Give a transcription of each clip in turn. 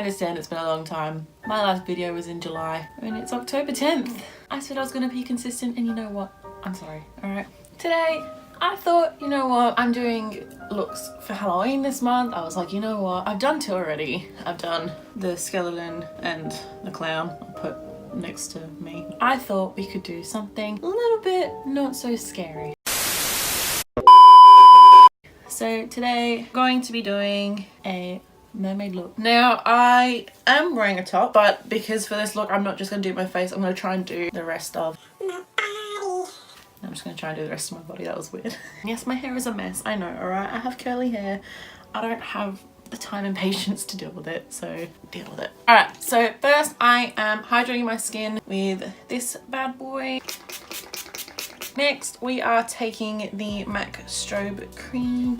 understand it's been a long time. My last video was in July. I mean, it's October 10th. I said I was gonna be consistent, and you know what? I'm sorry, alright? Today, I thought, you know what? I'm doing looks for Halloween this month. I was like, you know what? I've done two already. I've done the skeleton and the clown I put next to me. I thought we could do something a little bit not so scary. So today, I'm going to be doing a mermaid look. Now, I am wearing a top, but because for this look, I'm not just going to do my face, I'm going to try and do the rest of my body. I'm just going to try and do the rest of my body. That was weird. Yes, my hair is a mess. I know, alright? I have curly hair. I don't have the time and patience to deal with it, so deal with it. Alright, so first I am hydrating my skin with this bad boy. Next, we are taking the MAC Strobe Cream.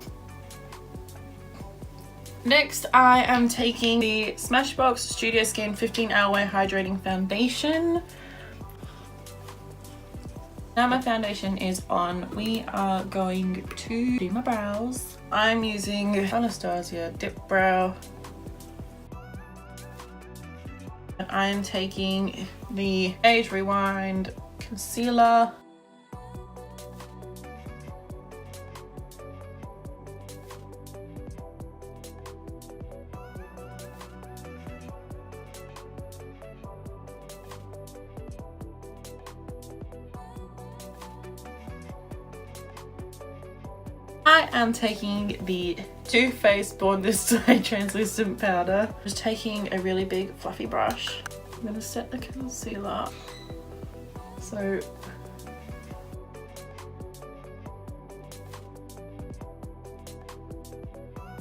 Next, I am taking the Smashbox Studio Skin 15 Hour Hydrating Foundation. Now my foundation is on, we are going to do my brows. I'm using Anastasia Dip Brow. And I'm taking the Age Rewind Concealer. I am taking the Too Faced Born This Way translucent powder. Just taking a really big fluffy brush. I'm gonna set the concealer. So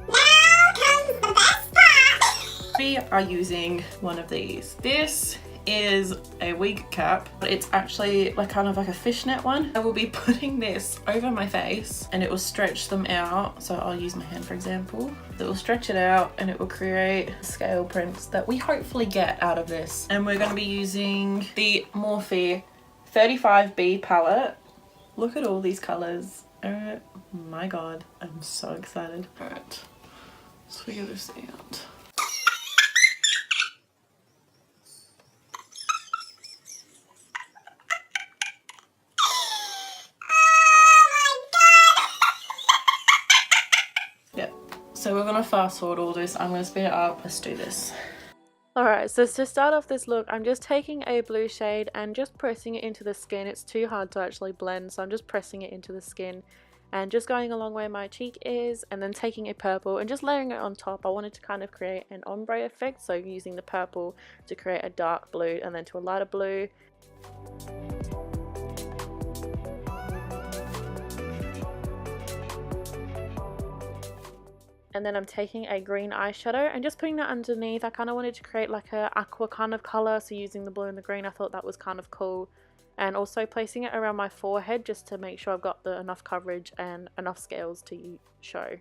now comes the best part. We are using one of these. This is a wig cap, but it's actually like kind of like a fishnet one. I will be putting this over my face and it will stretch them out. So I'll use my hand for example. It will stretch it out and it will create scale prints that we hopefully get out of this. And we're going to be using the Morphe 35B palette. Look at all these colors. Oh my god, I'm so excited. Alright, let's figure this out. So we're gonna fast forward all this. I'm gonna speed it up. Let's do this. Alright, so to start off this look, I'm just taking a blue shade and just pressing it into the skin. It's too hard to actually blend, so I'm just pressing it into the skin and just going along where my cheek is, and then taking a purple and just layering it on top. I wanted to kind of create an ombre effect, so using the purple to create a dark blue and then to a lighter blue. And then I'm taking a green eyeshadow and just putting that underneath. I kind of wanted to create like a aqua kind of colour, so using the blue and the green, I thought that was kind of cool. And also placing it around my forehead just to make sure I've got enough coverage and enough scales to show.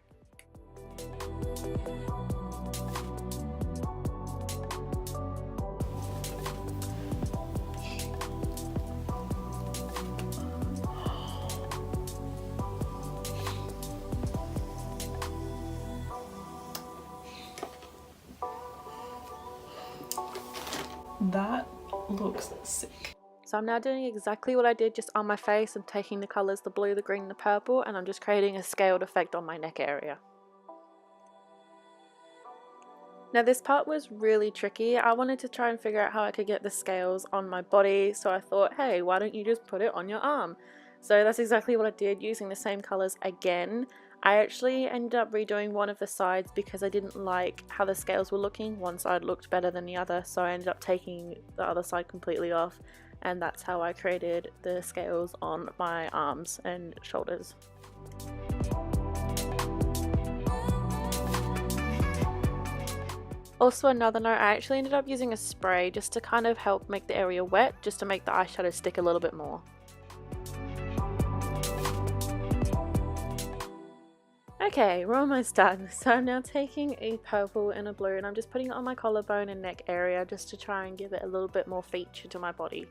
That looks sick. So I'm now doing exactly what I did just on my face. I'm taking the colours, the blue, the green, the purple, and I'm just creating a scaled effect on my neck area. Now this part was really tricky. I wanted to try and figure out how I could get the scales on my body, so I thought, hey, why don't you just put it on your arm? So that's exactly what I did, using the same colours again. I actually ended up redoing one of the sides because I didn't like how the scales were looking. One side looked better than the other, so I ended up taking the other side completely off, and that's how I created the scales on my arms and shoulders. Also, another note, I actually ended up using a spray just to kind of help make the area wet, just to make the eyeshadow stick a little bit more. Okay, we're almost done. So I'm now taking a purple and a blue and I'm just putting it on my collarbone and neck area just to try and give it a little bit more feature to my body.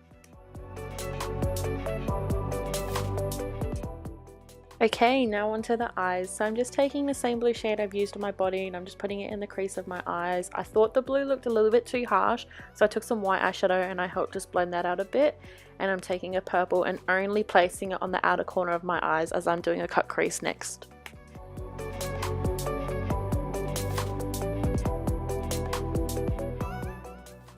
Okay, now onto the eyes. So I'm just taking the same blue shade I've used on my body and I'm just putting it in the crease of my eyes. I thought the blue looked a little bit too harsh, so I took some white eyeshadow and I helped just blend that out a bit. And I'm taking a purple and only placing it on the outer corner of my eyes as I'm doing a cut crease next.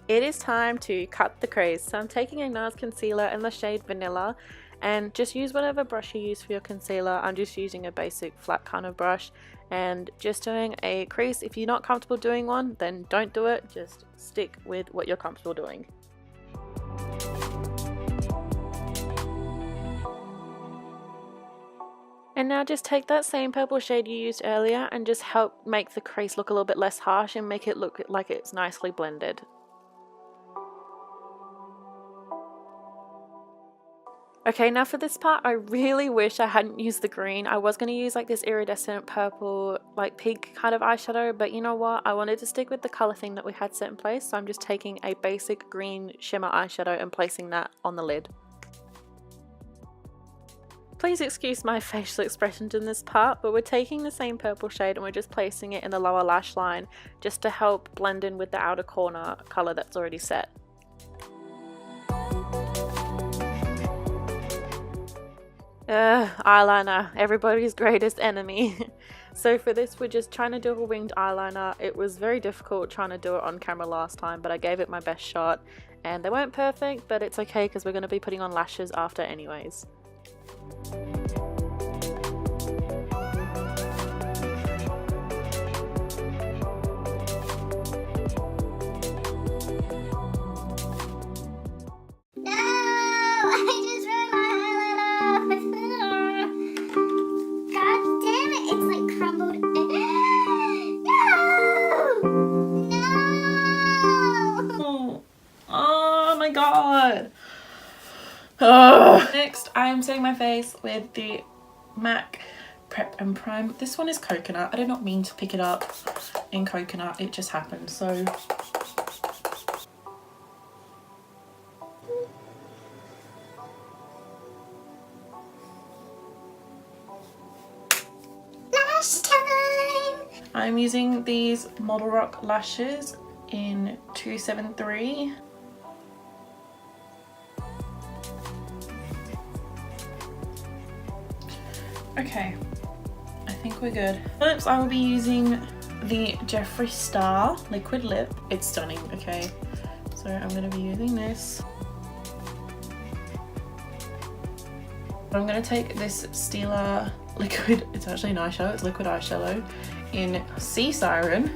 It is time to cut the crease. So I'm taking a NARS concealer in the shade Vanilla, and just use whatever brush you use for your concealer. I'm just using a basic flat kind of brush and just doing a crease. If you're not comfortable doing one, then don't do it. Just stick with what you're comfortable doing. And now just take that same purple shade you used earlier and just help make the crease look a little bit less harsh and make it look like it's nicely blended. Okay, now for this part, I really wish I hadn't used the green. I was going to use like this iridescent purple, like pink kind of eyeshadow, but you know what? I wanted to stick with the color thing that we had set in place, so I'm just taking a basic green shimmer eyeshadow and placing that on the lid. Please excuse my facial expressions in this part, but we're taking the same purple shade and we're just placing it in the lower lash line just to help blend in with the outer corner color that's already set. Eyeliner, everybody's greatest enemy. So for this, we're just trying to do a winged eyeliner. It was very difficult trying to do it on camera last time, but I gave it my best shot and they weren't perfect, but it's okay because we're going to be putting on lashes after anyways. Next, I am setting my face with the MAC Prep and Prime. This one is coconut. I did not mean to pick it up in coconut, it just happened. So lash time! I'm using these Model Rock lashes in 273. Okay, I think we're good. Lips, I will be using the Jeffree Star liquid lip. It's stunning, okay? So I'm going to be using this. I'm going to take this Stila liquid, it's actually an eyeshadow, it's liquid eyeshadow in Sea Siren.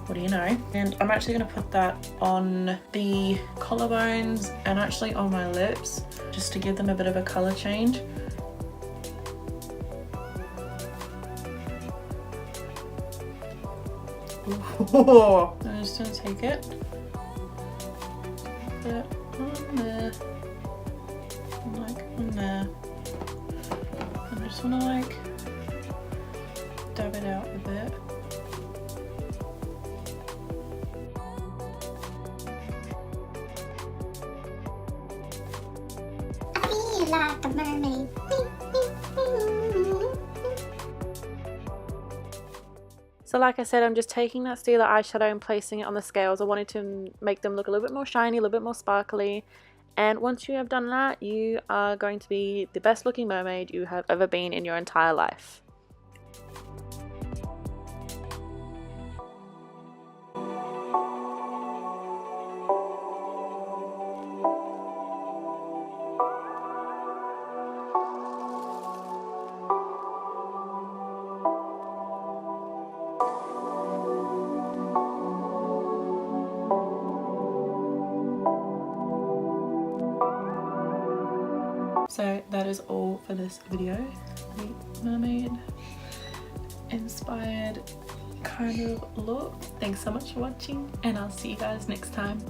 What do you know? And I'm actually going to put that on the collarbones and actually on my lips just to give them a bit of a colour change. Ooh. I'm just going to take it, put it on there, and like on there. I just want to like dab it out a bit. I feel like a mermaid. So like I said, I'm just taking that Stila eyeshadow and placing it on the scales. I wanted to make them look a little bit more shiny, a little bit more sparkly. And once you have done that, you are going to be the best looking mermaid you have ever been in your entire life. So that is all for this video. The mermaid inspired kind of look. Thanks so much for watching and I'll see you guys next time.